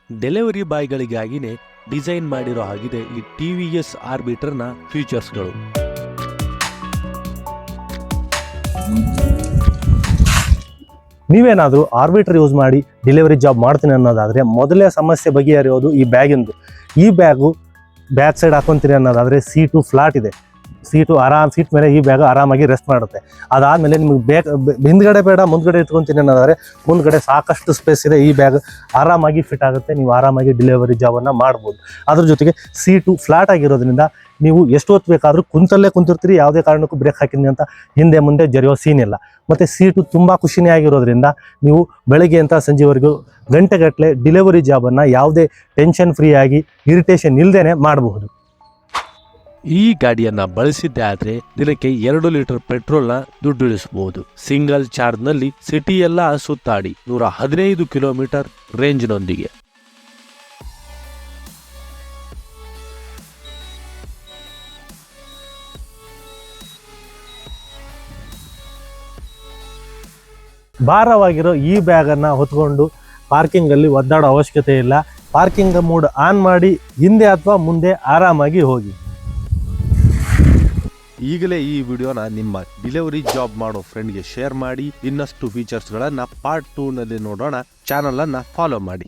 Delivery ಬಾಯ್ಗಳಿಗಾಗಿನೇ design ಮಾಡಿರೋ ಆಗಿದೆ ಈ TVS ಆರ್ಬಿಟರ್ನ ಫೀಚರ್ಸ್ಗಳು. ನೀವೇನಾದರೂ ಆರ್ಬಿಟರ್ ಯೂಸ್ ಮಾಡಿ ಡೆಲಿವರಿ ಜಾಬ್ ಮಾಡ್ತೀನಿ ಅನ್ನೋದಾದರೆ ಮೊದಲೇ ಸಮಸ್ಯೆ ಬಗೆಹರಿಯೋದು ಈ ಬ್ಯಾಗಿಂದು. ಈ ಬ್ಯಾಗು ಬ್ಯಾಕ್ ಸೈಡ್ ಹಾಕೊತೀರಿ ಅನ್ನೋದಾದರೆ ಸೀಟು ಫ್ಲಾಟ್ ಇದೆ, ಸೀಟ್ ಮೇಲೆ ಈ ಬ್ಯಾಗ್ ಆರಾಮಾಗಿ ರೆಸ್ಟ್ ಮಾಡುತ್ತೆ. ಅದಾದಮೇಲೆ ನಿಮಗೆ ಹಿಂದ್ಗಡೆ ಬೇಡ ಮುಂದ್ಗಡೆ ಇಟ್ಕೊತೀನಿ ಅನ್ನೋದಾದರೆ ಮುಂದ್ಗಡೆ ಸಾಕಷ್ಟು ಸ್ಪೇಸ್ ಇದೆ, ಈ ಬ್ಯಾಗ್ ಆರಾಮಾಗಿ ಫಿಟ್ ಆಗುತ್ತೆ, ನೀವು ಆರಾಮಾಗಿ ಡೆಲಿವರಿ ಜಾಬನ್ನು ಮಾಡ್ಬೋದು. ಅದ್ರ ಜೊತೆಗೆ ಸೀಟು ಫ್ಲಾಟ್ ಆಗಿರೋದ್ರಿಂದ ನೀವು ಎಷ್ಟು ಹೊತ್ತು ಬೇಕಾದರೂ ಕುಂತಲ್ಲೇ ಕುಂತಿರ್ತೀರಿ, ಯಾವುದೇ ಕಾರಣಕ್ಕೂ ಬ್ರೇಕ್ ಹಾಕಿದ್ನಿ ಅಂತ ಹಿಂದೆ ಮುಂದೆ ಜರಿಯೋ ಸೀನ್ ಇಲ್ಲ. ಮತ್ತು ಸೀಟು ತುಂಬ ಖುಷಿನೇ ಆಗಿರೋದ್ರಿಂದ ನೀವು ಬೆಳಗ್ಗೆ ಅಂತ ಸಂಜೆವರೆಗೂ ಗಂಟೆಗಟ್ಟಲೆ ಡೆಲಿವರಿ ಜಾಬನ್ನು ಯಾವುದೇ ಟೆನ್ಷನ್ ಫ್ರೀ ಆಗಿ ಇರಿಟೇಷನ್ ಇಲ್ಲದೇ ಮಾಡಬಹುದು. ಈ ಗಾಡಿಯನ್ನ ಬಳಸಿದ್ದೆ ಆದ್ರೆ ದಿನಕ್ಕೆ 2 ಲೀಟರ್ ಪೆಟ್ರೋಲ್ನ ದುಡ್ಡಿಳಿಸಬಹುದು. ಸಿಂಗಲ್ ಚಾರ್ಜ್ನಲ್ಲಿ ಸಿಟಿಯೆಲ್ಲ ಸುತ್ತಾಡಿ 115 ಕಿಲೋಮೀಟರ್ ರೇಂಜ್ನೊಂದಿಗೆ. ಭಾರವಾಗಿರೋ ಈ ಬ್ಯಾಗನ್ನು ಹೊತ್ಕೊಂಡು ಪಾರ್ಕಿಂಗಲ್ಲಿ ಒದ್ದಾಡೋ ಅವಶ್ಯಕತೆ ಇಲ್ಲ. ಪಾರ್ಕಿಂಗ್ ಮೋಡ್ ಆನ್ ಮಾಡಿ ಹಿಂದೆ ಅಥವಾ ಮುಂದೆ ಆರಾಮಾಗಿ ಹೋಗಿ. ಈಗಲೇ ಈ ವಿಡಿಯೋನ ನಿಮ್ಮ ಡೆಲಿವರಿ ಜಾಬ್ ಮಾಡೋ ಫ್ರೆಂಡ್ಗೆ ಶೇರ್ ಮಾಡಿ. ಇನ್ನಷ್ಟು ಫೀಚರ್ಸ್ಗಳನ್ನು ಪಾರ್ಟ್ 2 ನಲ್ಲಿ ನೋಡೋಣ. ಚಾನಲ್ ಅನ್ನ ಫಾಲೋ ಮಾಡಿ.